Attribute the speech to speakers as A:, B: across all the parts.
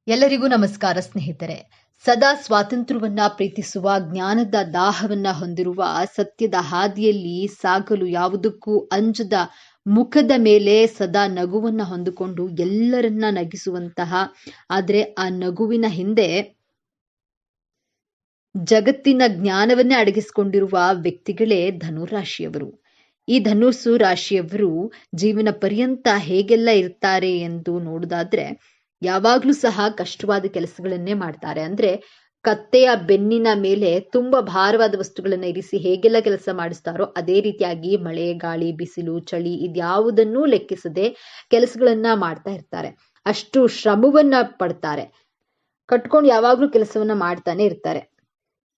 A: ಎಲ್ಲರಿಗೂ ನಮಸ್ಕಾರ ಸ್ನೇಹಿತರೆ. ಸದಾ ಸ್ವಾತಂತ್ರ್ಯವನ್ನ ಪ್ರೀತಿಸುವ, ಜ್ಞಾನದ ದಾಹವನ್ನ ಹೊಂದಿರುವ, ಸತ್ಯದ ಹಾದಿಯಲ್ಲಿ ಸಾಗಲು ಯಾವುದಕ್ಕೂ ಅಂಜದ, ಮುಖದ ಮೇಲೆ ಸದಾ ನಗುವನ್ನ ಹೊಂದಿಕೊಂಡು ಎಲ್ಲರನ್ನ ನಗಿಸುವಂತಹ, ಆದ್ರೆ ಆ ನಗುವಿನ ಹಿಂದೆ ಜಗತ್ತಿನ ಜ್ಞಾನವನ್ನೇ ಅಡಗಿಸಿಕೊಂಡಿರುವ ವ್ಯಕ್ತಿಗಳೇ ಧನುರಾಶಿಯವರು. ಈ ಧನುಸ್ಸು ರಾಶಿಯವರು ಜೀವನ ಪರ್ಯಂತ ಹೇಗೆಲ್ಲ ಇರ್ತಾರೆ ಎಂದು ನೋಡುವುದಾದ್ರೆ, ಯಾವಾಗ್ಲೂ ಸಹ ಕಷ್ಟವಾದ ಕೆಲಸಗಳನ್ನೇ ಮಾಡ್ತಾರೆ. ಅಂದ್ರೆ ಕತ್ತೆಯ ಬೆನ್ನಿನ ಮೇಲೆ ತುಂಬಾ ಭಾರವಾದ ವಸ್ತುಗಳನ್ನ ಇರಿಸಿ ಹೇಗೆಲ್ಲ ಕೆಲಸ ಮಾಡಿಸ್ತಾರೋ ಅದೇ ರೀತಿಯಾಗಿ ಮಳೆ, ಗಾಳಿ, ಬಿಸಿಲು, ಚಳಿ ಇದ್ಯಾವುದನ್ನೂ ಲೆಕ್ಕಿಸದೆ ಕೆಲಸಗಳನ್ನ ಮಾಡ್ತಾ ಇರ್ತಾರೆ. ಅಷ್ಟು ಶ್ರಮವನ್ನ ಪಡ್ತಾರೆ. ಕಟ್ಕೊಂಡು ಯಾವಾಗ್ಲೂ ಕೆಲಸವನ್ನ ಮಾಡ್ತಾನೆ ಇರ್ತಾರೆ.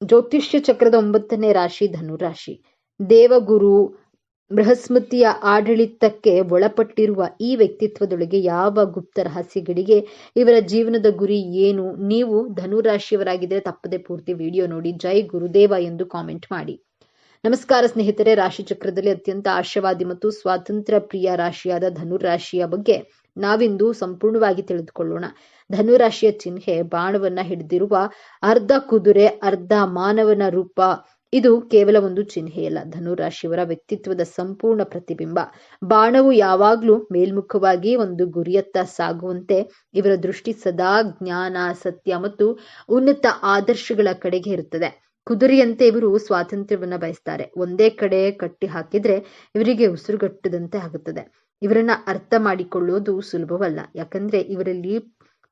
A: ಜ್ಯೋತಿಷ್ಯ ಚಕ್ರದ 9ನೇ ರಾಶಿ ಧನುರಾಶಿ. ದೇವಗುರು ಬೃಹಸ್ಪತಿಯ ಆಡಳಿತಕ್ಕೆ ಒಳಪಟ್ಟಿರುವ ಈ ವ್ಯಕ್ತಿತ್ವದೊಳಗೆ ಯಾವ ಗುಪ್ತ ರಹಸ್ಯಗಳಿಗೆ, ಇವರ ಜೀವನದ ಗುರಿ ಏನು? ನೀವು ಧನುರಾಶಿಯವರಾಗಿದ್ದರೆ ತಪ್ಪದೆ ಪೂರ್ತಿ ವಿಡಿಯೋ ನೋಡಿ. ಜೈ ಗುರುದೇವ ಎಂದು ಕಾಮೆಂಟ್ ಮಾಡಿ. ನಮಸ್ಕಾರ ಸ್ನೇಹಿತರೆ. ರಾಶಿ ಚಕ್ರದಲ್ಲಿ ಅತ್ಯಂತ ಆಶಾವಾದಿ ಮತ್ತು ಸ್ವಾತಂತ್ರ್ಯ ಪ್ರಿಯ ರಾಶಿಯಾದ ಧನುರಾಶಿಯ ಬಗ್ಗೆ ನಾವಿಂದು ಸಂಪೂರ್ಣವಾಗಿ ತಿಳಿದುಕೊಳ್ಳೋಣ. ಧನುರಾಶಿಯ ಚಿಹ್ನೆ ಬಾಣವನ್ನ ಹಿಡಿದಿರುವ ಅರ್ಧ ಕುದುರೆ, ಅರ್ಧ ಮಾನವನ ರೂಪ. ಇದು ಕೇವಲ ಒಂದು ಚಿಹ್ನೆಯಲ್ಲ, ಧನುರಾಶಿಯವರ ವ್ಯಕ್ತಿತ್ವದ ಸಂಪೂರ್ಣ ಪ್ರತಿಬಿಂಬ. ಬಾಣವು ಯಾವಾಗ್ಲೂ ಮೇಲ್ಮುಖವಾಗಿ ಒಂದು ಗುರಿಯತ್ತ ಸಾಗುವಂತೆ ಇವರ ದೃಷ್ಟಿ ಸದಾ ಜ್ಞಾನ, ಸತ್ಯ ಮತ್ತು ಉನ್ನತ ಆದರ್ಶಗಳ ಕಡೆಗೆ ಇರುತ್ತದೆ. ಕುದುರೆಯಂತೆ ಇವರು ಸ್ವಾತಂತ್ರ್ಯವನ್ನ ಬಯಸ್ತಾರೆ. ಒಂದೇ ಕಡೆ ಕಟ್ಟಿ ಹಾಕಿದ್ರೆ ಇವರಿಗೆ ಉಸಿರುಗಟ್ಟದಂತೆ ಆಗುತ್ತದೆ. ಇವರನ್ನ ಅರ್ಥ ಮಾಡಿಕೊಳ್ಳುವುದು ಸುಲಭವಲ್ಲ. ಯಾಕಂದ್ರೆ ಇವರಲ್ಲಿ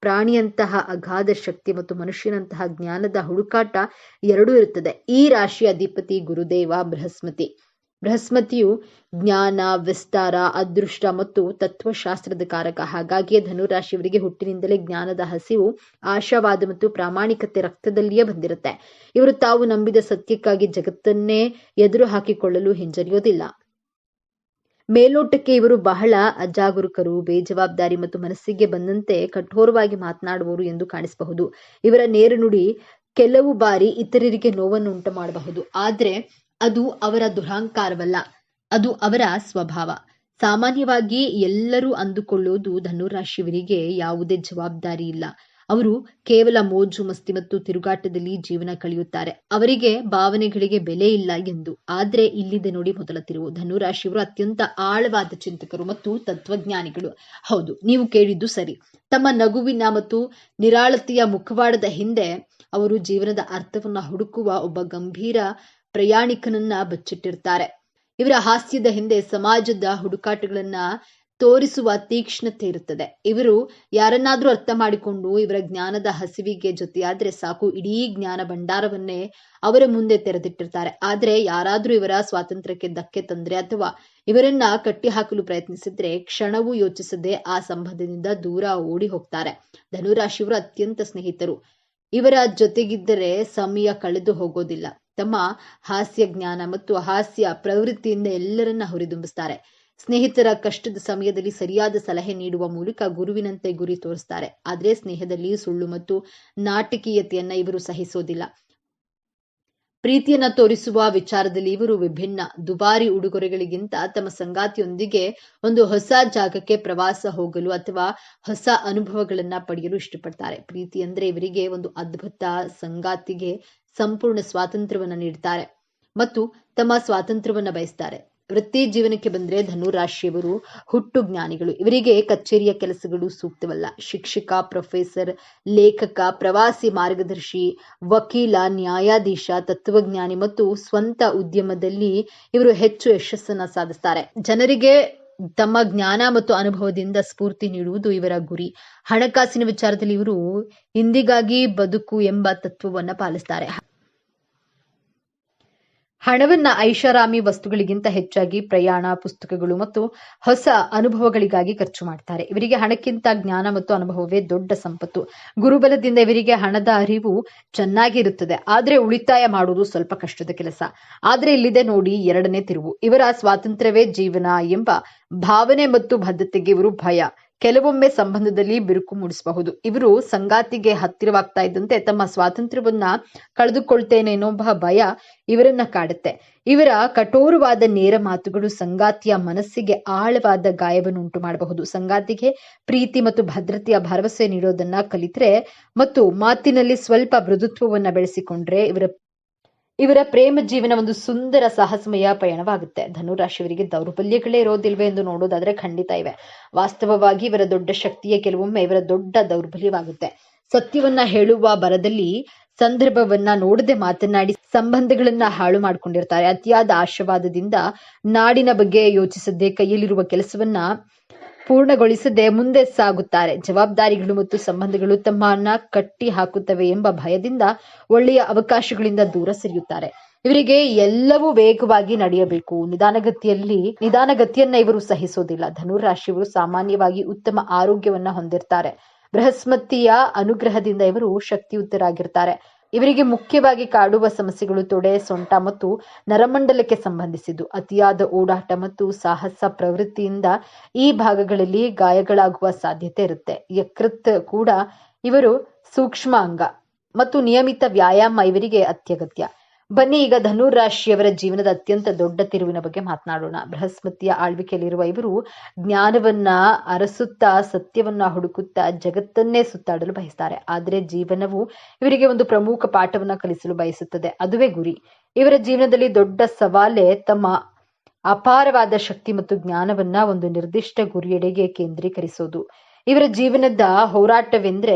A: ಪ್ರಾಣಿಯಂತಹ ಅಗಾಧ ಶಕ್ತಿ ಮತ್ತು ಮನುಷ್ಯನಂತಹ ಜ್ಞಾನದ ಹುಡುಕಾಟ ಎರಡೂ ಇರುತ್ತದೆ. ಈ ರಾಶಿಯ ಅಧಿಪತಿ ಗುರುದೇವ ಬೃಹಸ್ಪತಿ. ಬೃಹಸ್ಪತಿಯು ಜ್ಞಾನ, ವಿಸ್ತಾರ, ಅದೃಷ್ಟ ಮತ್ತು ತತ್ವಶಾಸ್ತ್ರದ ಕಾರಕ. ಹಾಗಾಗಿಯೇ ಧನುರಾಶಿಯವರಿಗೆ ಹುಟ್ಟಿನಿಂದಲೇ ಜ್ಞಾನದ ಹಸಿವು, ಆಶಾವಾದ ಮತ್ತು ಪ್ರಾಮಾಣಿಕತೆ ರಕ್ತದಲ್ಲಿಯೇ ಬಂದಿರುತ್ತೆ. ಇವರು ತಾವು ನಂಬಿದ ಸತ್ಯಕ್ಕಾಗಿ ಜಗತ್ತನ್ನೇ ಎದುರು ಹಾಕಿಕೊಳ್ಳಲು ಹಿಂಜರಿಯೋದಿಲ್ಲ. ಮೇಲ್ನೋಟಕ್ಕೆ ಇವರು ಬಹಳ ಅಜಾಗರೂಕರು, ಬೇಜವಾಬ್ದಾರಿ ಮತ್ತು ಮನಸ್ಸಿಗೆ ಬಂದಂತೆ ಕಠೋರವಾಗಿ ಮಾತನಾಡುವವರು ಎಂದು ಕಾಣಿಸಬಹುದು. ಇವರ ನೇರ ನುಡಿ ಕೆಲವು ಬಾರಿ ಇತರರಿಗೆ ನೋವನ್ನು ಉಂಟು ಮಾಡಬಹುದು. ಆದ್ರೆ ಅದು ಅವರ ದುರಹಂಕಾರವಲ್ಲ, ಅದು ಅವರ ಸ್ವಭಾವ. ಸಾಮಾನ್ಯವಾಗಿ ಎಲ್ಲರೂ ಅಂದುಕೊಳ್ಳುವುದು ಧನುರಾಶಿಯವರಿಗೆ ಯಾವುದೇ ಜವಾಬ್ದಾರಿ ಇಲ್ಲ. ಅವರು ಕೇವಲ ಮೋಜು ಮಸ್ತಿ ಮತ್ತು ತಿರುಗಾಟದಲ್ಲಿ ಜೀವನ ಕಳೆಯುತ್ತಾರೆ. ಅವರಿಗೆ ಭಾವನೆಗಳಿಗೆ ಬೆಲೆ ಇಲ್ಲ ಎಂದು. ಆದ್ರೆ ಇಲ್ಲಿದೆ ನೋಡಿ ಮೊದಲ ತಿರುವು. ಧನುರಾಶಿಯವರು ಅತ್ಯಂತ ಆಳವಾದ ಚಿಂತಕರು ಮತ್ತು ತತ್ವಜ್ಞಾನಿಗಳು. ಹೌದು, ನೀವು ಕೇಳಿದ್ದು ಸರಿ. ತಮ್ಮ ನಗುವಿನ ಮತ್ತು ನಿರಾಳತೆಯ ಮುಖವಾಡದ ಹಿಂದೆ ಅವರು ಜೀವನದ ಅರ್ಥವನ್ನ ಹುಡುಕುವ ಒಬ್ಬ ಗಂಭೀರ ಪ್ರಯಾಣಿಕನನ್ನ ಬಚ್ಚಿಟ್ಟಿರ್ತಾರೆ. ಇವರ ಹಾಸ್ಯದ ಹಿಂದೆ ಸಮಾಜದ ಹುಡುಕಾಟಗಳನ್ನ ತೋರಿಸುವ ತೀಕ್ಷ್ಣತೆ ಇರುತ್ತದೆ. ಇವರು ಯಾರನ್ನಾದ್ರೂ ಅರ್ಥ ಮಾಡಿಕೊಂಡು ಇವರ ಜ್ಞಾನದ ಹಸಿವಿಗೆ ಜೊತೆಯಾದ್ರೆ ಸಾಕು, ಇಡೀ ಜ್ಞಾನ ಭಂಡಾರವನ್ನೇ ಅವರ ಮುಂದೆ ತೆರೆದಿಟ್ಟಿರ್ತಾರೆ. ಆದ್ರೆ ಯಾರಾದ್ರೂ ಇವರ ಸ್ವಾತಂತ್ರ್ಯಕ್ಕೆ ಧಕ್ಕೆ ತಂದ್ರೆ ಅಥವಾ ಇವರನ್ನ ಕಟ್ಟಿ ಹಾಕಲು ಪ್ರಯತ್ನಿಸಿದ್ರೆ ಕ್ಷಣವೂ ಯೋಚಿಸದೆ ಆ ಸಂಬಂಧದಿಂದ ದೂರ ಓಡಿ ಹೋಗ್ತಾರೆ. ಧನುರಾಶಿಯವರು ಅತ್ಯಂತ ಸ್ನೇಹಿತರು. ಇವರ ಜೊತೆಗಿದ್ದರೆ ಸಮಯ ಕಳೆದು ಹೋಗೋದಿಲ್ಲ. ತಮ್ಮ ಹಾಸ್ಯ ಜ್ಞಾನ ಮತ್ತು ಹಾಸ್ಯ ಪ್ರವೃತ್ತಿಯಿಂದ ಎಲ್ಲರನ್ನ ಹುರಿದುಂಬಿಸ್ತಾರೆ. ಸ್ನೇಹಿತರ ಕಷ್ಟದ ಸಮಯದಲ್ಲಿ ಸರಿಯಾದ ಸಲಹೆ ನೀಡುವ ಮೂಲಕ ಗುರುವಿನಂತೆ ಗುರಿ ತೋರಿಸ್ತಾರೆ. ಆದ್ರೆ ಸ್ನೇಹದಲ್ಲಿ ಸುಳ್ಳು ಮತ್ತು ನಾಟಕೀಯತೆಯನ್ನ ಇವರು ಸಹಿಸೋದಿಲ್ಲ. ಪ್ರೀತಿಯನ್ನ ತೋರಿಸುವ ವಿಚಾರದಲ್ಲಿ ಇವರು ವಿಭಿನ್ನ. ದುಬಾರಿ ಉಡುಗೊರೆಗಳಿಗಿಂತ ತಮ್ಮ ಸಂಗಾತಿಯೊಂದಿಗೆ ಒಂದು ಹೊಸ ಜಾಗಕ್ಕೆ ಪ್ರವಾಸ ಹೋಗಲು ಅಥವಾ ಹೊಸ ಅನುಭವಗಳನ್ನ ಪಡೆಯಲು ಇಷ್ಟಪಡ್ತಾರೆ. ಪ್ರೀತಿ ಅಂದ್ರೆ ಇವರಿಗೆ ಒಂದು ಅದ್ಭುತ. ಸಂಗಾತಿಗೆ ಸಂಪೂರ್ಣ ಸ್ವಾತಂತ್ರ್ಯವನ್ನ ನೀಡ್ತಾರೆ ಮತ್ತು ತಮ್ಮ ಸ್ವಾತಂತ್ರ್ಯವನ್ನ ಬಯಸ್ತಾರೆ. ವೃತ್ತಿ ಜೀವನಕ್ಕೆ ಬಂದ್ರೆ ಧನುರಾಶಿಯವರು ಹುಟ್ಟು ಜ್ಞಾನಿಗಳು. ಇವರಿಗೆ ಕಚೇರಿಯ ಕೆಲಸಗಳು ಸೂಕ್ತವಲ್ಲ. ಶಿಕ್ಷಕ, ಪ್ರೊಫೆಸರ್, ಲೇಖಕ, ಪ್ರವಾಸಿ ಮಾರ್ಗದರ್ಶಿ, ವಕೀಲ, ನ್ಯಾಯಾಧೀಶ, ತತ್ವಜ್ಞಾನಿ ಮತ್ತು ಸ್ವಂತ ಉದ್ಯಮದಲ್ಲಿ ಇವರು ಹೆಚ್ಚು ಯಶಸ್ಸನ್ನ ಸಾಧಿಸ್ತಾರೆ. ಜನರಿಗೆ ತಮ್ಮ ಜ್ಞಾನ ಮತ್ತು ಅನುಭವದಿಂದ ಸ್ಫೂರ್ತಿ ನೀಡುವುದು ಇವರ ಗುರಿ. ಹಣಕಾಸಿನ ವಿಚಾರದಲ್ಲಿ ಇವರು ಇಂದಿಗಾಗಿ ಬದುಕು ಎಂಬ ತತ್ವವನ್ನ ಪಾಲಿಸ್ತಾರೆ. ಹಣವನ್ನ ಐಷಾರಾಮಿ ವಸ್ತುಗಳಿಗಿಂತ ಹೆಚ್ಚಾಗಿ ಪ್ರಯಾಣ, ಪುಸ್ತಕಗಳು ಮತ್ತು ಹೊಸ ಅನುಭವಗಳಿಗಾಗಿ ಖರ್ಚು ಮಾಡ್ತಾರೆ. ಇವರಿಗೆ ಹಣಕ್ಕಿಂತ ಜ್ಞಾನ ಮತ್ತು ಅನುಭವವೇ ದೊಡ್ಡ ಸಂಪತ್ತು. ಗುರುಬಲದಿಂದ ಇವರಿಗೆ ಹಣದ ಅರಿವು ಚೆನ್ನಾಗಿರುತ್ತದೆ. ಆದ್ರೆ ಉಳಿತಾಯ ಮಾಡುವುದು ಸ್ವಲ್ಪ ಕಷ್ಟದ ಕೆಲಸ. ಆದ್ರೆ ಇಲ್ಲಿದೆ ನೋಡಿ ಎರಡನೇ ತಿರುವು. ಇವರ ಸ್ವಾತಂತ್ರ್ಯವೇ ಜೀವನ ಎಂಬ ಭಾವನೆ ಮತ್ತು ಬದ್ಧತೆಗೆ ಇವರು ಭಯ. ಕೆಲವೊಮ್ಮೆ ಸಂಬಂಧದಲ್ಲಿ ಬಿರುಕು ಮೂಡಿಸಬಹುದು. ಇವರು ಸಂಗಾತಿಗೆ ಹತ್ತಿರವಾಗ್ತಾ ಇದ್ದಂತೆ ತಮ್ಮ ಸ್ವಾತಂತ್ರ್ಯವನ್ನ ಕಳೆದುಕೊಳ್ತೇನೆ ಎನ್ನುವ ಭಯ ಇವರನ್ನ ಕಾಡುತ್ತೆ. ಇವರ ಕಠೋರವಾದ ನೇರ ಮಾತುಗಳು ಸಂಗಾತಿಯ ಮನಸ್ಸಿಗೆ ಆಳವಾದ ಗಾಯವನ್ನು ಉಂಟು ಮಾಡಬಹುದು. ಸಂಗಾತಿಗೆ ಪ್ರೀತಿ ಮತ್ತು ಭದ್ರತೆಯ ಭರವಸೆ ನೀಡೋದನ್ನ ಕಲಿತ್ರೆ ಮತ್ತು ಮಾತಿನಲ್ಲಿ ಸ್ವಲ್ಪ ಮೃದುತ್ವವನ್ನ ಬೆಳೆಸಿಕೊಂಡ್ರೆ ಇವರ ಪ್ರೇಮ ಜೀವನ ಒಂದು ಸುಂದರ ಸಾಹಸಮಯ ಪಯಣವಾಗುತ್ತೆ. ಧನುರಾಶಿಯವರಿಗೆ ದೌರ್ಬಲ್ಯಗಳೇ ಇರೋದಿಲ್ವೇ ಎಂದು ನೋಡೋದಾದ್ರೆ ಖಂಡಿತ ಇವೆ. ವಾಸ್ತವವಾಗಿ ಇವರ ದೊಡ್ಡ ಶಕ್ತಿಯೇ ಕೆಲವೊಮ್ಮೆ ಇವರ ದೊಡ್ಡ ದೌರ್ಬಲ್ಯವಾಗುತ್ತೆ. ಸತ್ಯವನ್ನ ಹೇಳುವ ಬರದಲ್ಲಿ ಸಂದರ್ಭವನ್ನ ನೋಡದೆ ಮಾತನಾಡಿ ಸಂಬಂಧಗಳನ್ನ ಹಾಳು ಮಾಡ್ಕೊಂಡಿರ್ತಾರೆ. ಅತಿಯಾದ ಆಶಾವಾದದಿಂದ ನಾಡಿನ ಬಗ್ಗೆ ಯೋಚಿಸದೆ ಕೈಯಲ್ಲಿರುವ ಕೆಲಸವನ್ನ ಪೂರ್ಣಗೊಳಿಸದೆ ಮುಂದೆ ಸಾಗುತ್ತಾರೆ. ಜವಾಬ್ದಾರಿಗಳು ಮತ್ತು ಸಂಬಂಧಗಳು ತಮ್ಮನ್ನ ಕಟ್ಟಿ ಹಾಕುತ್ತವೆ ಎಂಬ ಭಯದಿಂದ ಒಳ್ಳೆಯ ಅವಕಾಶಗಳಿಂದ ದೂರ ಸರಿಯುತ್ತಾರೆ. ಇವರಿಗೆ ಎಲ್ಲವೂ ವೇಗವಾಗಿ ನಡೆಯಬೇಕು. ನಿಧಾನಗತಿಯನ್ನ ಇವರು ಸಹಿಸೋದಿಲ್ಲ. ಧನುರಾಶಿಯವರು ಸಾಮಾನ್ಯವಾಗಿ ಉತ್ತಮ ಆರೋಗ್ಯವನ್ನ ಹೊಂದಿರ್ತಾರೆ. ಬೃಹಸ್ಪತಿಯ ಅನುಗ್ರಹದಿಂದ ಇವರು ಶಕ್ತಿಯುತರಾಗಿರ್ತಾರೆ. ಇವರಿಗೆ ಮುಖ್ಯವಾಗಿ ಕಾಡುವ ಸಮಸ್ಯೆಗಳು ತೊಡೆ, ಸೊಂಟ ಮತ್ತು ನರಮಂಡಲಕ್ಕೆ ಸಂಬಂಧಿಸಿದ್ದು. ಅತಿಯಾದ ಓಡಾಟ ಮತ್ತು ಸಾಹಸ ಪ್ರವೃತ್ತಿಯಿಂದ ಈ ಭಾಗಗಳಲ್ಲಿ ಗಾಯಗಳಾಗುವ ಸಾಧ್ಯತೆ ಇರುತ್ತೆ. ಯಕೃತ್ ಕೂಡ ಇವರು ಸೂಕ್ಷ್ಮ ಅಂಗ ಮತ್ತು ನಿಯಮಿತ ವ್ಯಾಯಾಮ ಇವರಿಗೆ ಅತ್ಯಗತ್ಯ. ಬನ್ನಿ ಈಗ ಧನುರಾಶಿಯವರ ಜೀವನದ ಅತ್ಯಂತ ದೊಡ್ಡ ತಿರುವಿನ ಬಗ್ಗೆ ಮಾತನಾಡೋಣ. ಬೃಹಸ್ಪತಿಯ ಆಳ್ವಿಕೆಯಲ್ಲಿರುವ ಇವರು ಜ್ಞಾನವನ್ನ ಅರಸುತ್ತಾ ಸತ್ಯವನ್ನ ಹುಡುಕುತ್ತಾ ಜಗತ್ತನ್ನೇ ಸುತ್ತಾಡಲು ಬಯಸ್ತಾರೆ. ಆದರೆ ಜೀವನವು ಇವರಿಗೆ ಒಂದು ಪ್ರಮುಖ ಪಾಠವನ್ನ ಕಲಿಸಲು ಬಯಸುತ್ತದೆ. ಅದುವೇ ಗುರಿ. ಇವರ ಜೀವನದಲ್ಲಿ ದೊಡ್ಡ ಸವಾಲೇ ತಮ್ಮ ಅಪಾರವಾದ ಶಕ್ತಿ ಮತ್ತು ಜ್ಞಾನವನ್ನ ಒಂದು ನಿರ್ದಿಷ್ಟ ಗುರಿಯೆಡೆಗೆ ಕೇಂದ್ರೀಕರಿಸೋದು. ಇವರ ಜೀವನದ ಹೋರಾಟವೆಂದ್ರೆ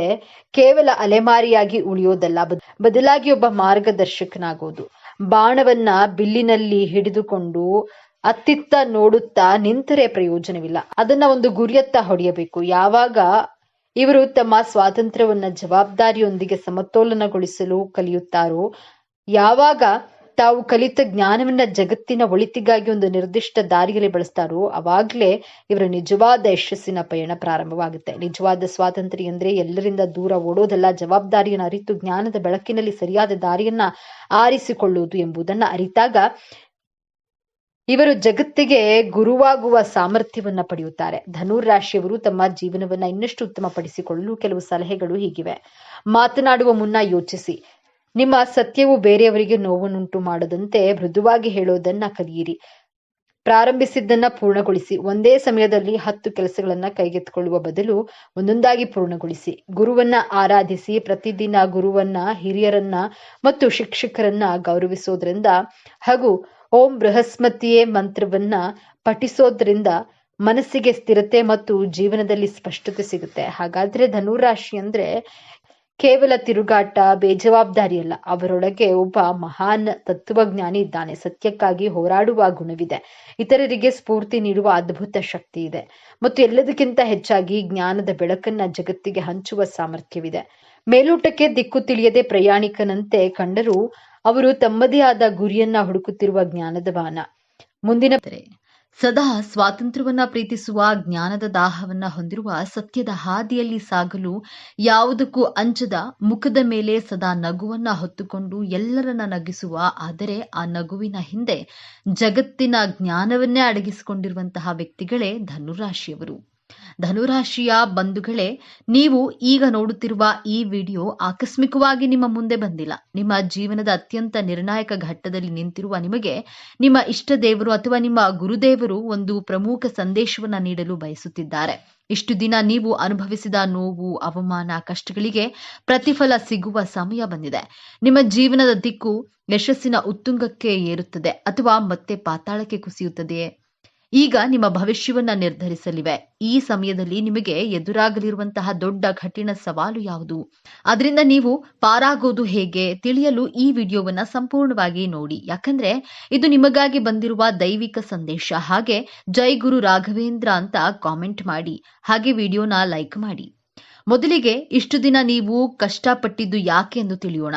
A: ಕೇವಲ ಅಲೆಮಾರಿಯಾಗಿ ಉಳಿಯೋದಲ್ಲ, ಬದಲಾಗಿ ಒಬ್ಬ ಮಾರ್ಗದರ್ಶಕನಾಗೋದು. ಬಾಣವನ್ನ ಬಿಲ್ಲಿನಲ್ಲಿ ಹಿಡಿದುಕೊಂಡು ಅತ್ತಿತ್ತ ನೋಡುತ್ತಾ ನಿಂತರೆ ಪ್ರಯೋಜನವಿಲ್ಲ, ಅದನ್ನ ಒಂದು ಗುರಿಯತ್ತ ಹೊಡೆಯಬೇಕು. ಯಾವಾಗ ಇವರು ತಮ್ಮ ಸ್ವಾತಂತ್ರ್ಯವನ್ನ ಜವಾಬ್ದಾರಿಯೊಂದಿಗೆ ಸಮತೋಲನಗೊಳಿಸಲು ಕಲಿಯುತ್ತಾರೋ, ಯಾವಾಗ ತಾವು ಕಲಿತ ಜ್ಞಾನವನ್ನ ಜಗತ್ತಿನ ಒಳಿತಿಗಾಗಿ ಒಂದು ನಿರ್ದಿಷ್ಟ ದಾರಿಯಲ್ಲಿ ಬಳಸ್ತಾರೋ, ಅವಾಗ್ಲೇ ಇವರ ನಿಜವಾದ ಯಶಸ್ಸಿನ ಪಯಣ ಪ್ರಾರಂಭವಾಗುತ್ತೆ. ನಿಜವಾದ ಸ್ವಾತಂತ್ರ್ಯ ಅಂದ್ರೆ ಎಲ್ಲರಿಂದ ದೂರ ಓಡೋದಲ್ಲ, ಜವಾಬ್ದಾರಿಯನ್ನು ಅರಿತು ಜ್ಞಾನದ ಬೆಳಕಿನಲ್ಲಿ ಸರಿಯಾದ ದಾರಿಯನ್ನ ಆರಿಸಿಕೊಳ್ಳುವುದು ಎಂಬುದನ್ನ ಅರಿತಾಗ ಇವರು ಜಗತ್ತಿಗೆ ಗುರುವಾಗುವ ಸಾಮರ್ಥ್ಯವನ್ನ ಪಡೆಯುತ್ತಾರೆ. ಧನುರಾಶಿಯವರು ತಮ್ಮ ಜೀವನವನ್ನ ಇನ್ನಷ್ಟು ಉತ್ತಮಪಡಿಸಿಕೊಳ್ಳಲು ಕೆಲವು ಸಲಹೆಗಳು ಹೀಗಿವೆ. ಮಾತನಾಡುವ ಮುನ್ನ ಯೋಚಿಸಿ. ನಿಮ್ಮ ಸತ್ಯವು ಬೇರೆಯವರಿಗೆ ನೋವನ್ನುಂಟು ಮಾಡದಂತೆ ಮೃದುವಾಗಿ ಹೇಳೋದನ್ನ ಕಲಿಯಿರಿ. ಪ್ರಾರಂಭಿಸಿದ್ದನ್ನ ಪೂರ್ಣಗೊಳಿಸಿ. ಒಂದೇ ಸಮಯದಲ್ಲಿ 10 ಕೆಲಸಗಳನ್ನ ಕೈಗೆತ್ತಿಕೊಳ್ಳುವ ಬದಲು ಒಂದೊಂದಾಗಿ ಪೂರ್ಣಗೊಳಿಸಿ. ಗುರುವನ್ನ ಆರಾಧಿಸಿ. ಪ್ರತಿದಿನ ಗುರುವನ್ನ, ಹಿರಿಯರನ್ನ ಮತ್ತು ಶಿಕ್ಷಕರನ್ನ ಗೌರವಿಸೋದ್ರಿಂದ ಹಾಗೂ ಓಂ ಬೃಹಸ್ಪತಿಯೇ ಮಂತ್ರವನ್ನ ಪಠಿಸೋದ್ರಿಂದ ಮನಸ್ಸಿಗೆ ಸ್ಥಿರತೆ ಮತ್ತು ಜೀವನದಲ್ಲಿ ಸ್ಪಷ್ಟತೆ ಸಿಗುತ್ತೆ. ಹಾಗಾದ್ರೆ ಧನುರಾಶಿ ಅಂದ್ರೆ ಕೇವಲ ತಿರುಗಾಟ, ಬೇಜವಾಬ್ದಾರಿ ಅಲ್ಲ. ಅವರೊಳಗೆ ಒಬ್ಬ ಮಹಾನ್ ತತ್ವಜ್ಞಾನಿ ಇದ್ದಾನೆ. ಸತ್ಯಕ್ಕಾಗಿ ಹೋರಾಡುವ ಗುಣವಿದೆ. ಇತರರಿಗೆ ಸ್ಫೂರ್ತಿ ನೀಡುವ ಅದ್ಭುತ ಶಕ್ತಿ ಇದೆ ಮತ್ತು ಎಲ್ಲದಕ್ಕಿಂತ ಹೆಚ್ಚಾಗಿ ಜ್ಞಾನದ ಬೆಳಕನ್ನ ಜಗತ್ತಿಗೆ ಹಂಚುವ ಸಾಮರ್ಥ್ಯವಿದೆ. ಮೇಲೋಟಕ್ಕೆ ದಿಕ್ಕು ತಿಳಿಯದೆ ಪ್ರಯಾಣಿಕನಂತೆ ಕಂಡರೂ ಅವರು ತಮ್ಮದೇ ಆದ ಗುರಿಯನ್ನ ಹುಡುಕುತ್ತಿರುವ ಜ್ಞಾನದ ಬಾನ. ಮುಂದಿನ ಸದಾ ಸ್ವಾತಂತ್ರ್ಯವನ್ನ ಪ್ರೀತಿಸುವ, ಜ್ಞಾನದ ದಾಹವನ್ನ ಹೊಂದಿರುವ, ಸತ್ಯದ ಹಾದಿಯಲ್ಲಿ ಸಾಗಲು ಯಾವುದಕ್ಕೂ ಅಂಜದ, ಮುಖದ ಮೇಲೆ ಸದಾ ನಗುವನ್ನ ಹೊತ್ತುಕೊಂಡು ಎಲ್ಲರನ್ನ ನಗಿಸುವ, ಆದರೆ ಆ ನಗುವಿನ ಹಿಂದೆ ಜಗತ್ತಿನ ಜ್ಞಾನವನ್ನೇ ಅಡಗಿಸಿಕೊಂಡಿರುವಂತಹ ವ್ಯಕ್ತಿಗಳೇ ಧನುರಾಶಿಯವರು. ಧನುರಾಶಿಯ ಬಂಧುಗಳೇ, ನೀವು ಈಗ ನೋಡುತ್ತಿರುವ ಈ ವಿಡಿಯೋ ಆಕಸ್ಮಿಕವಾಗಿ ನಿಮ್ಮ ಮುಂದೆ ಬಂದಿಲ್ಲ. ನಿಮ್ಮ ಜೀವನದ ಅತ್ಯಂತ ನಿರ್ಣಾಯಕ ಘಟ್ಟದಲ್ಲಿ ನಿಂತಿರುವ ನಿಮಗೆ ನಿಮ್ಮ ಇಷ್ಟ ದೇವರು ಅಥವಾ ನಿಮ್ಮ ಗುರುದೇವರು ಒಂದು ಪ್ರಮುಖ ಸಂದೇಶವನ್ನ ನೀಡಲು ಬಯಸುತ್ತಿದ್ದಾರೆ. ಇಷ್ಟು ದಿನ ನೀವು ಅನುಭವಿಸಿದ ನೋವು, ಅವಮಾನ, ಕಷ್ಟಗಳಿಗೆ ಪ್ರತಿಫಲ ಸಿಗುವ ಸಮಯ ಬಂದಿದೆ. ನಿಮ್ಮ ಜೀವನದ ದಿಕ್ಕು ಯಶಸ್ಸಿನ ಉತ್ತುಂಗಕ್ಕೆ ಏರುತ್ತದೆ ಅಥವಾ ಮತ್ತೆ ಪಾತಾಳಕ್ಕೆ ಕುಸಿಯುತ್ತದೆಯೇ? ಈಗ ನಿಮ್ಮ ಭವಿಷ್ಯವನ್ನ ನಿರ್ಧರಿಸಲಿವೆ. ಈ ಸಮಯದಲ್ಲಿ ನಿಮಗೆ ಎದುರಾಗಲಿರುವಂತಹ ದೊಡ್ಡ ಕಠಿಣ ಸವಾಲು ಯಾವುದು, ಅದರಿಂದ ನೀವು ಪಾರಾಗೋದು ಹೇಗೆ ತಿಳಿಯಲು ಈ ವಿಡಿಯೋವನ್ನ ಸಂಪೂರ್ಣವಾಗಿ ನೋಡಿ. ಯಾಕಂದ್ರೆ ಇದು ನಿಮಗಾಗಿ ಬಂದಿರುವ ದೈವಿಕ ಸಂದೇಶ. ಹಾಗೆ ಜೈ ಗುರು ರಾಘವೇಂದ್ರ ಅಂತ ಕಾಮೆಂಟ್ ಮಾಡಿ, ಹಾಗೆ ವಿಡಿಯೋನ ಲೈಕ್ ಮಾಡಿ. ಮೊದಲಿಗೆ ಇಷ್ಟು ದಿನ ನೀವು ಕಷ್ಟಪಟ್ಟಿದ್ದು ಯಾಕೆ ಎಂದು ತಿಳಿಯೋಣ.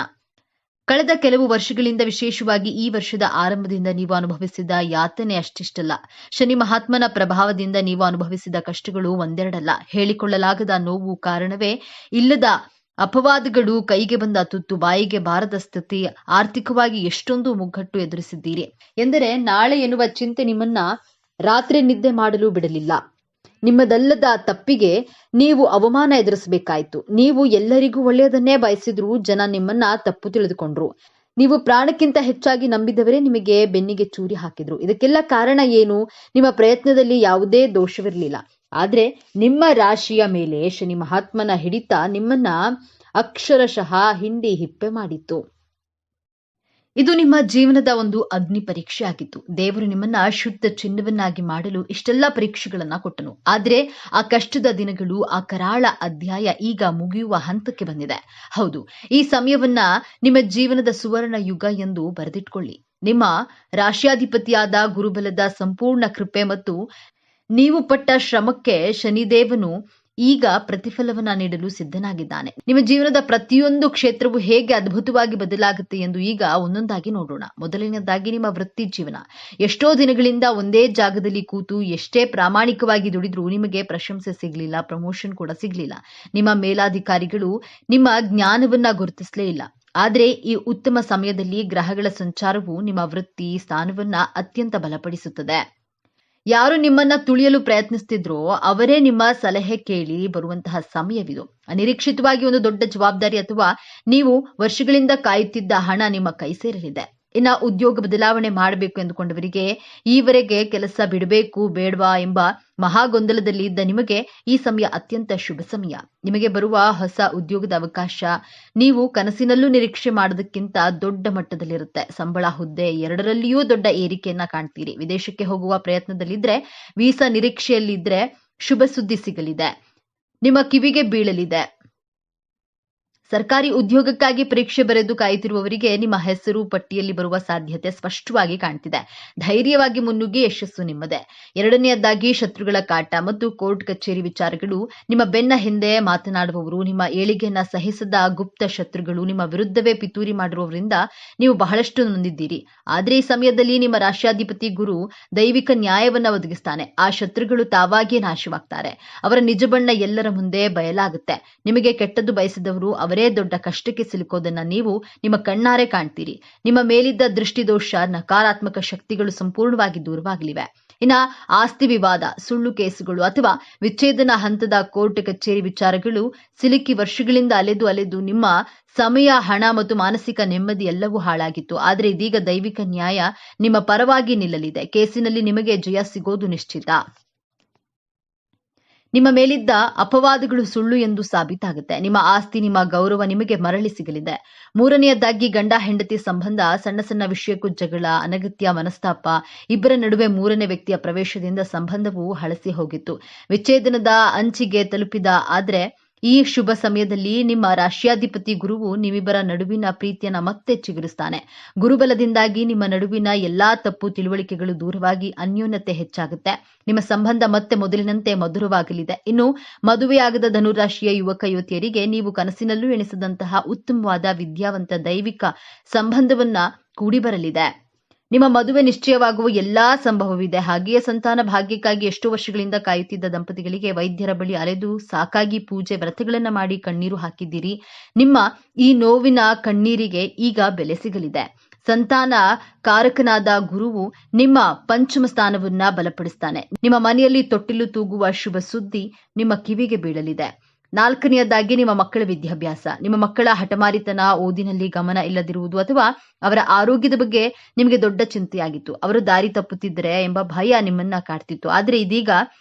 A: ಕಳೆದ ಕೆಲವು ವರ್ಷಗಳಿಂದ, ವಿಶೇಷವಾಗಿ ಈ ವರ್ಷದ ಆರಂಭದಿಂದ ನೀವು ಅನುಭವಿಸಿದ ಯಾತನೆ ಅಷ್ಟಿಷ್ಟಲ್ಲ. ಶನಿ ಮಹಾತ್ಮನ ಪ್ರಭಾವದಿಂದ ನೀವು ಅನುಭವಿಸಿದ ಕಷ್ಟಗಳು ಒಂದೆರಡಲ್ಲ. ಹೇಳಿಕೊಳ್ಳಲಾಗದ ನೋವು, ಕಾರಣವೇ ಇಲ್ಲದ ಅಪವಾದಗಳು, ಕೈಗೆ ಬಂದ ತುತ್ತು ಬಾಯಿಗೆ ಬಾರದ ಸ್ಥಿತಿ, ಆರ್ಥಿಕವಾಗಿ ಎಷ್ಟೊಂದು ಮುಗ್ಗಟ್ಟು ಎದುರಿಸಿದ್ದೀರಿ. ಎಂದರೆ ನಾಳೆ ಎನ್ನುವ ಚಿಂತೆ ನಿಮ್ಮನ್ನ ರಾತ್ರಿ ನಿದ್ದೆ ಮಾಡಲು ಬಿಡಲಿಲ್ಲ. ನಿಮ್ಮದಲ್ಲದ ತಪ್ಪಿಗೆ ನೀವು ಅವಮಾನ ಎದುರಿಸಬೇಕಾಯ್ತು. ನೀವು ಎಲ್ಲರಿಗೂ ಒಳ್ಳೆಯದನ್ನೇ ಬಯಸಿದ್ರೂ ಜನ ನಿಮ್ಮನ್ನ ತಪ್ಪು ತಿಳಿದುಕೊಂಡ್ರು. ನೀವು ಪ್ರಾಣಕ್ಕಿಂತ ಹೆಚ್ಚಾಗಿ ನಂಬಿದವರೇ ನಿಮಗೆ ಬೆನ್ನಿಗೆ ಚೂರಿ ಹಾಕಿದ್ರು. ಇದಕ್ಕೆಲ್ಲ ಕಾರಣ ಏನು? ನಿಮ್ಮ ಪ್ರಯತ್ನದಲ್ಲಿ ಯಾವುದೇ ದೋಷವಿರಲಿಲ್ಲ. ಆದ್ರೆ ನಿಮ್ಮ ರಾಶಿಯ ಮೇಲೆ ಶನಿ ಮಹಾತ್ಮನ ಹಿಡಿತ ನಿಮ್ಮನ್ನ ಅಕ್ಷರಶಃ ಹಿಂಡಿ ಹಿಪ್ಪೆ ಮಾಡಿತ್ತು. ಇದು ನಿಮ್ಮ ಜೀವನದ ಒಂದು ಅಗ್ನಿ ಪರೀಕ್ಷೆ ಆಗಿತ್ತು. ದೇವರು ನಿಮ್ಮನ್ನ ಶುದ್ಧ ಚಿನ್ನವನ್ನಾಗಿ ಮಾಡಲು ಇಷ್ಟೆಲ್ಲ ಪರೀಕ್ಷೆಗಳನ್ನ ಕೊಟ್ಟನು. ಆದ್ರೆ ಆ ಕಷ್ಟದ ದಿನಗಳು, ಆ ಕರಾಳ ಅಧ್ಯಾಯ ಈಗ ಮುಗಿಯುವ ಹಂತಕ್ಕೆ ಬಂದಿದೆ. ಹೌದು, ಈ ಸಮಯವನ್ನ ನಿಮ್ಮ ಜೀವನದ ಸುವರ್ಣ ಯುಗ ಎಂದು ಬರೆದಿಟ್ಕೊಳ್ಳಿ. ನಿಮ್ಮ ರಾಶ್ಯಾಧಿಪತಿಯಾದ ಗುರುಬಲದ ಸಂಪೂರ್ಣ ಕೃಪೆ ಮತ್ತು ನೀವು ಪಟ್ಟ ಶ್ರಮಕ್ಕೆ ಶನಿದೇವನು ಈಗ ಪ್ರತಿಫಲವನ್ನ ನೀಡಲು ಸಿದ್ಧನಾಗಿದ್ದಾನೆ. ನಿಮ್ಮ ಜೀವನದ ಪ್ರತಿಯೊಂದು ಕ್ಷೇತ್ರವು ಹೇಗೆ ಅದ್ಭುತವಾಗಿ ಬದಲಾಗುತ್ತೆ ಎಂದು ಈಗ ಒಂದೊಂದಾಗಿ ನೋಡೋಣ. ಮೊದಲನೇದಾಗಿ ನಿಮ್ಮ ವೃತ್ತಿ ಜೀವನ. ಎಷ್ಟೋ ದಿನಗಳಿಂದ ಒಂದೇ ಜಾಗದಲ್ಲಿ ಕೂತು ಎಷ್ಟೇ ಪ್ರಾಮಾಣಿಕವಾಗಿ ದುಡಿದ್ರೂ ನಿಮಗೆ ಪ್ರಶಂಸೆ ಸಿಗ್ಲಿಲ್ಲ, ಪ್ರಮೋಷನ್ ಕೂಡ ಸಿಗ್ಲಿಲ್ಲ. ನಿಮ್ಮ ಮೇಲಾಧಿಕಾರಿಗಳು ನಿಮ್ಮ ಜ್ಞಾನವನ್ನ ಗುರುತಿಸಲೇ ಇಲ್ಲ. ಆದ್ರೆ ಈ ಉತ್ತಮ ಸಮಯದಲ್ಲಿ ಗ್ರಹಗಳ ಸಂಚಾರವು ನಿಮ್ಮ ವೃತ್ತಿ ಸ್ಥಾನವನ್ನ ಅತ್ಯಂತ ಬಲಪಡಿಸುತ್ತದೆ. ಯಾರು ನಿಮ್ಮನ್ನ ತುಳಿಯಲು ಪ್ರಯತ್ನಿಸ್ತಿದ್ರೋ ಅವರೇ ನಿಮ್ಮ ಸಲಹೆ ಕೇಳಿ ಬರುವಂತಹ ಸಮಯವಿದು. ಅನಿರೀಕ್ಷಿತವಾಗಿ ಒಂದು ದೊಡ್ಡ ಜವಾಬ್ದಾರಿ ಅಥವಾ ನೀವು ವರ್ಷಗಳಿಂದ ಕಾಯುತ್ತಿದ್ದ ಹಣ ನಿಮ್ಮ ಕೈ ಸೇರಲಿದೆ. ಇನ್ನ ಉದ್ಯೋಗ ಬದಲಾವಣೆ ಮಾಡಬೇಕು ಎಂದುಕೊಂಡವರಿಗೆ ಈವರೆಗೆ ಕೆಲಸ ಬಿಡಬೇಕು ಬೇಡವಾ ಎಂಬ ಮಹಾಗೊಂದಲದಲ್ಲಿ ಇದ್ದ ನಿಮಗೆ ಈ ಸಮಯ ಅತ್ಯಂತ ಶುಭ ಸಮಯ. ನಿಮಗೆ ಬರುವ ಹೊಸ ಉದ್ಯೋಗದ ಅವಕಾಶ ನೀವು ಕನಸಿನಲ್ಲೂ ನಿರೀಕ್ಷೆ ಮಾಡೋದಕ್ಕಿಂತ ದೊಡ್ಡ ಮಟ್ಟದಲ್ಲಿರುತ್ತೆ. ಸಂಬಳ, ಹುದ್ದೆ ಎರಡರಲ್ಲಿಯೂ ದೊಡ್ಡ ಏರಿಕೆಯನ್ನ ಕಾಣ್ತೀರಿ. ವಿದೇಶಕ್ಕೆ ಹೋಗುವ ಪ್ರಯತ್ನದಲ್ಲಿದ್ರೆ, ವೀಸಾ ನಿರೀಕ್ಷೆಯಲ್ಲಿದ್ರೆ ಶುಭ ಸುದ್ದಿ ಸಿಗಲಿದೆ, ನಿಮ್ಮ ಕಿವಿಗೆ ಬೀಳಲಿದೆ. ಸರ್ಕಾರಿ ಉದ್ಯೋಗಕ್ಕಾಗಿ ಪರೀಕ್ಷೆ ಬರೆದು ಕಾಯುತ್ತಿರುವವರಿಗೆ ನಿಮ್ಮ ಹೆಸರು ಪಟ್ಟಿಯಲ್ಲಿ ಬರುವ ಸಾಧ್ಯತೆ ಸ್ಪಷ್ಟವಾಗಿ ಕಾಣ್ತಿದೆ. ಧೈರ್ಯವಾಗಿ ಮುನ್ನುಗ್ಗಿ ಯಶಸ್ಸು ನಿಮ್ಮದೇ. ಎರಡನೆಯದಾಗಿ ಶತ್ರುಗಳ ಕಾಟ ಮತ್ತು ಕೋರ್ಟ್ ಕಚೇರಿ ವಿಚಾರಗಳು. ನಿಮ್ಮ ಬೆನ್ನ ಹಿಂದೆ ಮಾತನಾಡುವವರು, ನಿಮ್ಮ ಏಳಿಗೆಯನ್ನ ಸಹಿಸದ ಗುಪ್ತ ಶತ್ರುಗಳು, ನಿಮ್ಮ ವಿರುದ್ಧವೇ ಪಿತೂರಿ ಮಾಡಿರುವವರಿಂದ ನೀವು ಬಹಳಷ್ಟು ನೊಂದಿದ್ದೀರಿ. ಆದ್ರೆ ಈ ಸಮಯದಲ್ಲಿ ನಿಮ್ಮ ರಾಶ್ಯಾಧಿಪತಿ ಗುರು ದೈವಿಕ ನ್ಯಾಯವನ್ನ ಒದಗಿಸ್ತಾನೆ. ಆ ಶತ್ರುಗಳು ತಾವಾಗಿಯೇ ನಾಶವಾಗ್ತಾರೆ. ಅವರ ನಿಜ ಬಣ್ಣ ಎಲ್ಲರ ಮುಂದೆ ಬಯಲಾಗುತ್ತೆ. ನಿಮಗೆ ಕೆಟ್ಟದ್ದು ಬಯಸಿದವರು ಅವರೇ ದೊಡ್ಡ ಕಷ್ಟಕ್ಕೆ ಸಿಲುಕೋದನ್ನ ನೀವು ನಿಮ್ಮ ಕಣ್ಣಾರೆ ಕಾಣ್ತೀರಿ. ನಿಮ್ಮ ಮೇಲಿದ್ದ ದೃಷ್ಟಿದೋಷ, ನಕಾರಾತ್ಮಕ ಶಕ್ತಿಗಳು ಸಂಪೂರ್ಣವಾಗಿ ದೂರವಾಗಲಿವೆ. ಇನ್ನ ಆಸ್ತಿ ವಿವಾದ, ಸುಳ್ಳು ಕೇಸುಗಳು ಅಥವಾ ವಿಚ್ಛೇದನ ಹಂತದ ಕೋರ್ಟ್ ಕಚೇರಿ ವಿಚಾರಗಳು ಸಿಲುಕಿ ವರ್ಷಗಳಿಂದ ಅಲೆದು ನಿಮ್ಮ ಸಮಯ, ಹಣ ಮತ್ತು ಮಾನಸಿಕ ನೆಮ್ಮದಿ ಎಲ್ಲವೂ ಹಾಳಾಗಿತ್ತು. ಆದ್ರೆ ಇದೀಗ ದೈವಿಕ ನ್ಯಾಯ ನಿಮ್ಮ ಪರವಾಗಿ ನಿಲ್ಲಲಿದೆ. ಕೇಸಿನಲ್ಲಿ ನಿಮಗೆ ಜಯ ಸಿಗೋದು ನಿಶ್ಚಿತ. ನಿಮ್ಮ ಮೇಲಿದ್ದ ಅಪವಾದಗಳು ಸುಳ್ಳು ಎಂದು ಸಾಬೀತಾಗುತ್ತೆ. ನಿಮ್ಮ ಆಸ್ತಿ, ನಿಮ್ಮ ಗೌರವ ನಿಮಗೆ ಮರಳಿ ಸಿಗಲಿದೆ. ಮೂರನೆಯದಾಗಿ ಗಂಡ ಹೆಂಡತಿ ಸಂಬಂಧ. ಸಣ್ಣ ಸಣ್ಣ ವಿಷಯಕ್ಕೂ ಜಗಳ, ಅನಗತ್ಯ ಮನಸ್ತಾಪ, ಇಬ್ಬರ ನಡುವೆ ಮೂರನೇ ವ್ಯಕ್ತಿಯ ಪ್ರವೇಶದಿಂದ ಸಂಬಂಧವು ಹಳಸಿ ಹೋಗಿತ್ತು. ವಿಚ್ಛೇದನದ ಅಂಚಿಗೆ ತಲುಪಿದ. ಆದ್ರೆ ಈ ಶುಭ ಸಮಯದಲ್ಲಿ ನಿಮ್ಮ ರಾಶ್ಯಾಧಿಪತಿ ಗುರುವು ನಿಮ್ಮಿಬ್ಬರ ನಡುವಿನ ಪ್ರೀತಿಯನ್ನ ಮತ್ತೆ ಚಿಗುರಿಸ್ತಾನೆ. ಗುರುಬಲದಿಂದಾಗಿ ನಿಮ್ಮ ನಡುವಿನ ಎಲ್ಲಾ ತಪ್ಪು ತಿಳುವಳಿಕೆಗಳು ದೂರವಾಗಿ ಅನ್ಯೋನ್ಯತೆ ಹೆಚ್ಚಾಗುತ್ತೆ. ನಿಮ್ಮ ಸಂಬಂಧ ಮತ್ತೆ ಮೊದಲಿನಂತೆ ಮಧುರವಾಗಲಿದೆ. ಇನ್ನು ಮದುವೆಯಾಗದ ಧನುರಾಶಿಯ ಯುವಕ ಯುವತಿಯರಿಗೆ ನೀವು ಕನಸಿನಲ್ಲೂ ಎಣಿಸಿದಂತಹ ಉತ್ತಮವಾದ ವಿದ್ಯಾವಂತ ದೈವಿಕ ಸಂಬಂಧವನ್ನ ಕೂಡಿ ಬರಲಿದೆ. ನಿಮ್ಮ ಮದುವೆ ನಿಶ್ಚಯವಾಗುವ ಎಲ್ಲಾ ಸಂಭವವಿದೆ. ಹಾಗೆಯೇ ಸಂತಾನ ಭಾಗ್ಯಕ್ಕಾಗಿ ಎಷ್ಟೋ ವರ್ಷಗಳಿಂದ ಕಾಯುತ್ತಿದ್ದ ದಂಪತಿಗಳಿಗೆ ವೈದ್ಯರ ಬಳಿ ಅಲೆದು ಸಾಕಾಗಿ ಪೂಜೆ ವ್ರತಗಳನ್ನ ಮಾಡಿ ಕಣ್ಣೀರು ಹಾಕಿದ್ದೀರಿ. ನಿಮ್ಮ ಈ ನೋವಿನ ಕಣ್ಣೀರಿಗೆ ಈಗ ಬೆಲೆ ಸಿಗಲಿದೆ. ಸಂತಾನ ಕಾರಕನಾದ ಗುರುವು ನಿಮ್ಮ ಪಂಚಮ ಸ್ಥಾನವನ್ನ ಬಲಪಡಿಸ್ತಾನೆ. ನಿಮ್ಮ ಮನೆಯಲ್ಲಿ ತೊಟ್ಟಿಲು ತೂಗುವ ಶುಭ ಸುದ್ದಿ ನಿಮ್ಮ ಕಿವಿಗೆ ಬೀಳಲಿದೆ. ನಾಲ್ಕನೆಯದಾಗಿ ನಿಮ್ಮ ಮಕ್ಕಳ ವಿದ್ಯಾಭ್ಯಾಸ. ನಿಮ್ಮ ಮಕ್ಕಳ ಹಠಮಾರಿತನ, ಓದಿನಲ್ಲಿ ಗಮನ ಇಲ್ಲದಿರುವುದು ಅಥವಾ ಅವರ ಆರೋಗ್ಯದ ಬಗ್ಗೆ ನಿಮಗೆ ದೊಡ್ಡ ಚಿಂತೆಯಾಗಿತ್ತು. ಅವರು ದಾರಿ ತಪ್ಪುತ್ತಿದ್ದರೆ ಎಂಬ ಭಯ ನಿಮ್ಮನ್ನ ಕಾಡ್ತಿತ್ತು. ಆದ್ರೆ ಇದೀಗ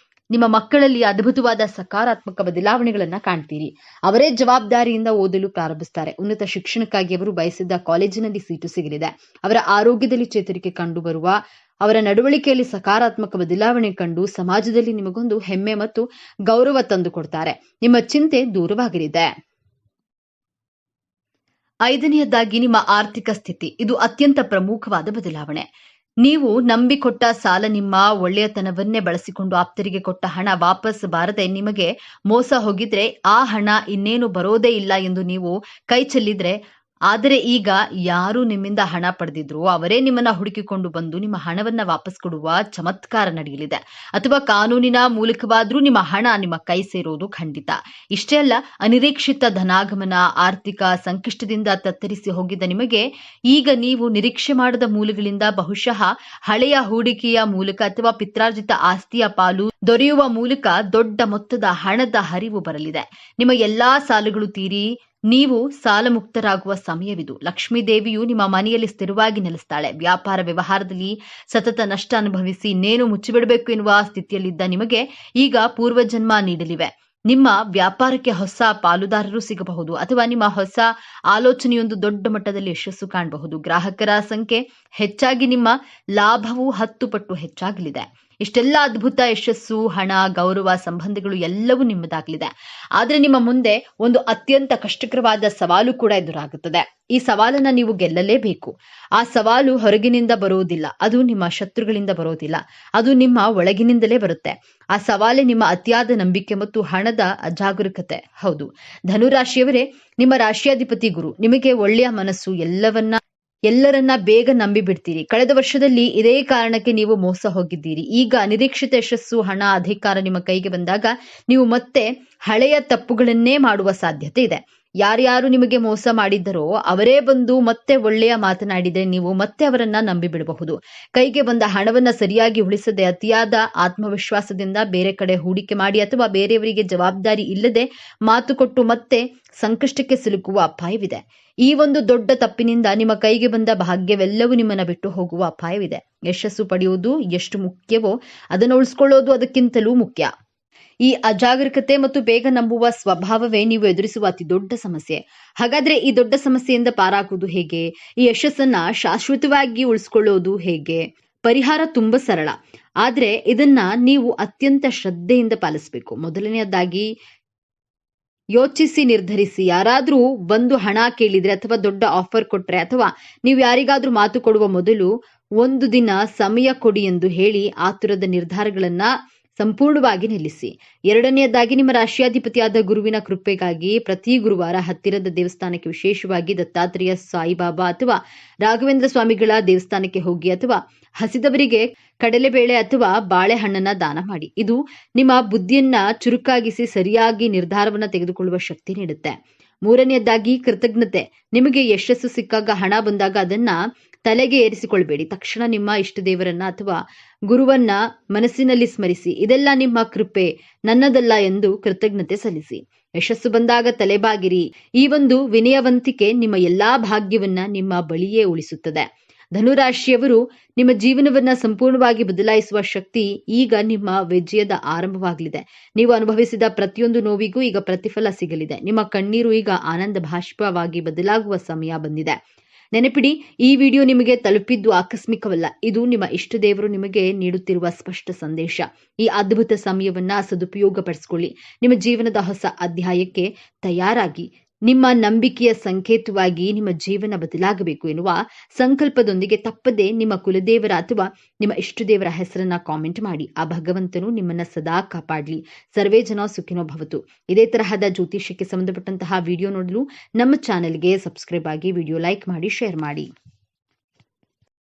A: ನಿಮ್ಮ ಮಕ್ಕಳಲ್ಲಿ ಅದ್ಭುತವಾದ ಸಕಾರಾತ್ಮಕ ಬದಲಾವಣೆಗಳನ್ನ ಕಾಣ್ತೀರಿ. ಅವರೇ ಜವಾಬ್ದಾರಿಯಿಂದ ಓದಲು ಪ್ರಾರಂಭಿಸ್ತಾರೆ. ಉನ್ನತ ಶಿಕ್ಷಣಕ್ಕಾಗಿ ಅವರು ಬಯಸಿದ್ದ ಕಾಲೇಜಿನಲ್ಲಿ ಸೀಟು ಸಿಗಲಿದೆ. ಅವರ ಆರೋಗ್ಯದಲ್ಲಿ ಚೇತರಿಕೆ ಕಂಡು ಬರುವ, ಅವರ ನಡವಳಿಕೆಯಲ್ಲಿ ಸಕಾರಾತ್ಮಕ ಬದಲಾವಣೆ ಕಂಡು ಸಮಾಜದಲ್ಲಿ ನಿಮಗೊಂದು ಹೆಮ್ಮೆ ಮತ್ತು ಗೌರವ ತಂದು ಕೊಡ್ತಾರೆ. ನಿಮ್ಮ ಚಿಂತೆ ದೂರವಾಗಲಿದೆ. ಐದನೆಯದಾಗಿ ನಿಮ್ಮ ಆರ್ಥಿಕ ಸ್ಥಿತಿ. ಇದು ಅತ್ಯಂತ ಪ್ರಮುಖವಾದ ಬದಲಾವಣೆ. ನೀವು ನಂಬಿಕೊಟ್ಟ ಸಾಲ, ನಿಮ್ಮ ಒಳ್ಳೆಯತನವನ್ನೇ ಬಳಸಿಕೊಂಡು ಆಪ್ತರಿಗೆ ಕೊಟ್ಟ ಹಣ ವಾಪಸ್ ಬಾರದೆ ನಿಮಗೆ ಮೋಸ ಹೋಗಿದ್ರೆ, ಆ ಹಣ ಇನ್ನೇನು ಬರೋದೇ ಇಲ್ಲ ಎಂದು ನೀವು ಕೈ ಚೆಲ್ಲಿದ್ರೆ ಆದರೆ ಈಗ ಯಾರು ನಿಮ್ಮಿಂದ ಹಣ ಪಡೆದಿದ್ರು ಅವರೇ ನಿಮ್ಮನ್ನ ಹುಡುಕಿಕೊಂಡು ಬಂದು ನಿಮ್ಮ ಹಣವನ್ನ ವಾಪಸ್ ಕೊಡುವ ಚಮತ್ಕಾರ ನಡೆಯಲಿದೆ. ಅಥವಾ ಕಾನೂನಿನ ಮೂಲಕವಾದ್ರೂ ನಿಮ್ಮ ಹಣ ನಿಮ್ಮ ಕೈ ಸೇರೋದು ಖಂಡಿತ. ಇಷ್ಟೇ ಅಲ್ಲ, ಅನಿರೀಕ್ಷಿತ ಧನಾಗಮನ, ಆರ್ಥಿಕ ಸಂಕಷ್ಟದಿಂದ ತತ್ತರಿಸಿ ಹೋಗಿದ್ದ ನಿಮಗೆ ಈಗ ನೀವು ನಿರೀಕ್ಷೆ ಮಾಡದ ಮೂಲಗಳಿಂದ ಬಹುಶಃ ಹಳೆಯ ಹೂಡಿಕೆಯ ಮೂಲಕ ಅಥವಾ ಪಿತ್ರಾರ್ಜಿತ ಆಸ್ತಿಯ ಪಾಲು ದೊರೆಯುವ ಮೂಲಕ ದೊಡ್ಡ ಮೊತ್ತದ ಹಣದ ಹರಿವು ಬರಲಿದೆ. ನಿಮ್ಮ ಎಲ್ಲಾ ಸಾಲಗಳು ತೀರಿ ನೀವು ಸಾಲ ಮುಕ್ತರಾಗುವ ಸಮಯವಿದು. ಲಕ್ಷ್ಮೀ ದೇವಿಯು ನಿಮ್ಮ ಮನೆಯಲ್ಲಿ ಸ್ಥಿರವಾಗಿ ನೆಲೆಸ್ತಾಳೆ. ವ್ಯಾಪಾರ ವ್ಯವಹಾರದಲ್ಲಿ ಸತತ ನಷ್ಟ ಅನುಭವಿಸಿ ಇನ್ನೇನು ಮುಚ್ಚಿಬಿಡಬೇಕು ಎನ್ನುವ ಸ್ಥಿತಿಯಲ್ಲಿದ್ದ ನಿಮಗೆ ಈಗ ಪೂರ್ವಜನ್ಮ ನೀಡಲಿವೆ. ನಿಮ್ಮ ವ್ಯಾಪಾರಕ್ಕೆ ಹೊಸ ಪಾಲುದಾರರು ಸಿಗಬಹುದು ಅಥವಾ ನಿಮ್ಮ ಹೊಸ ಆಲೋಚನೆಯೊಂದು ದೊಡ್ಡ ಮಟ್ಟದಲ್ಲಿ ಯಶಸ್ಸು ಕಾಣಬಹುದು. ಗ್ರಾಹಕರ ಸಂಖ್ಯೆ ಹೆಚ್ಚಾಗಿ ನಿಮ್ಮ ಲಾಭವು 10 ಪಟ್ಟು ಹೆಚ್ಚಾಗಲಿದೆ. ಇಷ್ಟೆಲ್ಲ ಅದ್ಭುತ ಯಶಸ್ಸು, ಹಣ, ಗೌರವ, ಸಂಬಂಧಗಳು ಎಲ್ಲವೂ ನಿಮ್ಮದಾಗಲಿದೆ. ಆದ್ರೆ ನಿಮ್ಮ ಮುಂದೆ ಒಂದು ಅತ್ಯಂತ ಕಷ್ಟಕರವಾದ ಸವಾಲು ಕೂಡ ಎದುರಾಗುತ್ತದೆ. ಈ ಸವಾಲನ್ನ ನೀವು ಗೆಲ್ಲಲೇಬೇಕು. ಆ ಸವಾಲು ಹೊರಗಿನಿಂದ ಬರುವುದಿಲ್ಲ, ಅದು ನಿಮ್ಮ ಶತ್ರುಗಳಿಂದ ಬರೋದಿಲ್ಲ, ಅದು ನಿಮ್ಮ ಒಳಗಿನಿಂದಲೇ ಬರುತ್ತೆ. ಆ ಸವಾಲೇ ನಿಮ್ಮ ಅತಿಯಾದ ನಂಬಿಕೆ ಮತ್ತು ಹಣದ ಅಜಾಗರೂಕತೆ. ಹೌದು, ಧನುರಾಶಿಯವರೇ, ನಿಮ್ಮ ರಾಶಿಯಾಧಿಪತಿ ಗುರು. ನಿಮಗೆ ಒಳ್ಳೆಯ ಮನಸ್ಸು, ಎಲ್ಲರನ್ನ ಬೇಗ ನಂಬಿ ಬಿಡ್ತೀರಿ. ಕಳೆದ ವರ್ಷದಲ್ಲಿ ಇದೇ ಕಾರಣಕ್ಕೆ ನೀವು ಮೋಸ ಹೋಗಿದ್ದೀರಿ. ಈಗ ಅನಿರೀಕ್ಷಿತ ಯಶಸ್ಸು, ಹಣ, ಅಧಿಕಾರ ನಿಮ್ಮ ಕೈಗೆ ಬಂದಾಗ ನೀವು ಮತ್ತೆ ಹಳೆಯ ತಪ್ಪುಗಳನ್ನೇ ಮಾಡುವ ಸಾಧ್ಯತೆ ಇದೆ. ಯಾರ್ಯಾರು ನಿಮಗೆ ಮೋಸ ಮಾಡಿದ್ದರೋ ಅವರೇ ಬಂದು ಮತ್ತೆ ಒಳ್ಳೆಯ ಮಾತನಾಡಿದರೆ ನೀವು ಮತ್ತೆ ಅವರನ್ನ ನಂಬಿ ಬಿಡಬಹುದು. ಕೈಗೆ ಬಂದ ಹಣವನ್ನ ಸರಿಯಾಗಿ ಉಳಿಸದೆ ಅತಿಯಾದ ಆತ್ಮವಿಶ್ವಾಸದಿಂದ ಬೇರೆ ಕಡೆ ಹೂಡಿಕೆ ಮಾಡಿ ಅಥವಾ ಬೇರೆಯವರಿಗೆ ಜವಾಬ್ದಾರಿ ಇಲ್ಲದೆ ಮಾತು ಕೊಟ್ಟು ಮತ್ತೆ ಸಂಕಷ್ಟಕ್ಕೆ ಸಿಲುಕುವ ಅಪಾಯವಿದೆ. ಈ ಒಂದು ದೊಡ್ಡ ತಪ್ಪಿನಿಂದ ನಿಮ್ಮ ಕೈಗೆ ಬಂದ ಭಾಗ್ಯವೆಲ್ಲವೂ ನಿಮ್ಮನ್ನ ಬಿಟ್ಟು ಹೋಗುವ ಅಪಾಯವಿದೆ. ಯಶಸ್ಸು ಪಡೆಯುವುದು ಎಷ್ಟು ಮುಖ್ಯವೋ ಅದನ್ನು ಉಳಿಸ್ಕೊಳ್ಳೋದು ಅದಕ್ಕಿಂತಲೂ ಮುಖ್ಯ. ಈ ಅಜಾಗರೂಕತೆ ಮತ್ತು ಬೇಗ ನಂಬುವ ಸ್ವಭಾವವೇ ನೀವು ಎದುರಿಸುವ ಅತಿ ದೊಡ್ಡ ಸಮಸ್ಯೆ. ಹಾಗಾದ್ರೆ ಈ ದೊಡ್ಡ ಸಮಸ್ಯೆಯಿಂದ ಪಾರಾಗುವುದು ಹೇಗೆ? ಈ ಯಶಸ್ಸನ್ನ ಶಾಶ್ವತವಾಗಿ ಉಳಿಸ್ಕೊಳ್ಳೋದು ಹೇಗೆ? ಪರಿಹಾರ ತುಂಬಾ ಸರಳ, ಆದ್ರೆ ಇದನ್ನ ನೀವು ಅತ್ಯಂತ ಶ್ರದ್ಧೆಯಿಂದ ಪಾಲಿಸಬೇಕು. ಮೊದಲನೆಯದಾಗಿ ಯೋಚಿಸಿ ನಿರ್ಧರಿಸಿ. ಯಾರಾದ್ರೂ ಬಂದು ಹಣ ಕೇಳಿದ್ರೆ ಅಥವಾ ದೊಡ್ಡ ಆಫರ್ ಕೊಟ್ರೆ ಅಥವಾ ನೀವು ಯಾರಿಗಾದ್ರೂ ಮಾತು ಕೊಡುವ ಮೊದಲು 1 ದಿನ ಸಮಯ ಕೊಡಿ ಎಂದು ಹೇಳಿ ಆತುರದ ನಿರ್ಧಾರಗಳನ್ನ ಸಂಪೂರ್ಣವಾಗಿ ನಿಲ್ಲಿಸಿ. ಎರಡನೆಯದಾಗಿ ನಿಮ್ಮ ರಾಶಿಯಾಧಿಪತಿಯಾದ ಗುರುವಿನ ಕೃಪೆಗಾಗಿ ಪ್ರತಿ ಗುರುವಾರ ಹತ್ತಿರದ ದೇವಸ್ಥಾನಕ್ಕೆ, ವಿಶೇಷವಾಗಿ ದತ್ತಾತ್ರೇಯ, ಸಾಯಿಬಾಬಾ ಅಥವಾ ರಾಘವೇಂದ್ರ ಸ್ವಾಮಿಗಳ ದೇವಸ್ಥಾನಕ್ಕೆ ಹೋಗಿ ಅಥವಾ ಹಸಿದವರಿಗೆ ಕಡಲೆಬೇಳೆ ಅಥವಾ ಬಾಳೆಹಣ್ಣನ್ನ ದಾನ ಮಾಡಿ. ಇದು ನಿಮ್ಮ ಬುದ್ಧಿಯನ್ನ ಚುರುಕಾಗಿಸಿ ಸರಿಯಾಗಿ ನಿರ್ಧಾರವನ್ನ ತೆಗೆದುಕೊಳ್ಳುವ ಶಕ್ತಿ ನೀಡುತ್ತೆ. ಮೂರನೆಯದಾಗಿ ಕೃತಜ್ಞತೆ. ನಿಮಗೆ ಯಶಸ್ಸು ಸಿಕ್ಕಾಗ, ಹಣ ಬಂದಾಗ ಅದನ್ನ ತಲೆಗೆ ಏರಿಸಿಕೊಳ್ಬೇಡಿ. ತಕ್ಷಣ ನಿಮ್ಮ ಇಷ್ಟ ದೇವರನ್ನ ಅಥವಾ ಗುರುವನ್ನ ಮನಸ್ಸಿನಲ್ಲಿ ಸ್ಮರಿಸಿ, ಇದೆಲ್ಲ ನಿಮ್ಮ ಕೃಪೆ, ನನ್ನದಲ್ಲ ಎಂದು ಕೃತಜ್ಞತೆ ಸಲ್ಲಿಸಿ. ಯಶಸ್ಸು ಬಂದಾಗ ತಲೆಬಾಗಿರಿ. ಈ ಒಂದು ವಿನಯವಂತಿಕೆ ನಿಮ್ಮ ಎಲ್ಲಾ ಭಾಗ್ಯವನ್ನ ನಿಮ್ಮ ಬಳಿಯೇ ಉಳಿಸುತ್ತದೆ. ಧನುರಾಶಿಯವರು, ನಿಮ್ಮ ಜೀವನವನ್ನ ಸಂಪೂರ್ಣವಾಗಿ ಬದಲಾಯಿಸುವ ಶಕ್ತಿ ಈಗ ನಿಮ್ಮ ವಿಜಯದ ಆರಂಭವಾಗಲಿದೆ. ನೀವು ಅನುಭವಿಸಿದ ಪ್ರತಿಯೊಂದು ನೋವಿಗೂ ಈಗ ಪ್ರತಿಫಲ ಸಿಗಲಿದೆ. ನಿಮ್ಮ ಕಣ್ಣೀರು ಈಗ ಆನಂದ ಭಾಷ್ಪವಾಗಿ ಬದಲಾಗುವ ಸಮಯ ಬಂದಿದೆ. ನೆನಪಿಡಿ, ಈ ವಿಡಿಯೋ ನಿಮಗೆ ತಲುಪಿದ್ದು ಆಕಸ್ಮಿಕವಲ್ಲ. ಇದು ನಿಮ್ಮ ಇಷ್ಟ ದೇವರು ನಿಮಗೆ ನೀಡುತ್ತಿರುವ ಸ್ಪಷ್ಟ ಸಂದೇಶ. ಈ ಅದ್ಭುತ ಸಮಯವನ್ನ ಸದುಪಯೋಗಪಡಿಸಿಕೊಳ್ಳಿ. ನಿಮ್ಮ ಜೀವನದ ಹೊಸ ಅಧ್ಯಾಯಕ್ಕೆ ತಯಾರಾಗಿ. ನಿಮ್ಮ ನಂಬಿಕೆಯ ಸಂಕೇತವಾಗಿ ನಿಮ್ಮ ಜೀವನ ಬದಲಾಗಬೇಕು ಎನ್ನುವ ಸಂಕಲ್ಪದೊಂದಿಗೆ ತಪ್ಪದೆ ನಿಮ್ಮ ಕುಲದೇವರ ಅಥವಾ ನಿಮ್ಮ ಇಷ್ಟದೇವರ ಹೆಸರನ್ನ ಕಾಮೆಂಟ್ ಮಾಡಿ. ಆ ಭಗವಂತನು ನಿಮ್ಮನ್ನ ಸದಾ ಕಾಪಾಡಲಿ. ಸರ್ವೇ ಜನ ಸುಖಿನೋ ಭವತು. ಇದೇ ತರಹದ ಜ್ಯೋತಿಷ್ಯಕ್ಕೆ ಸಂಬಂಧಪಟ್ಟಂತಹ ವಿಡಿಯೋ ನೋಡಲು ನಮ್ಮ ಚಾನೆಲ್ಗೆ ಸಬ್ಸ್ಕ್ರೈಬ್ ಆಗಿ, ವಿಡಿಯೋ ಲೈಕ್ ಮಾಡಿ, ಶೇರ್ ಮಾಡಿ.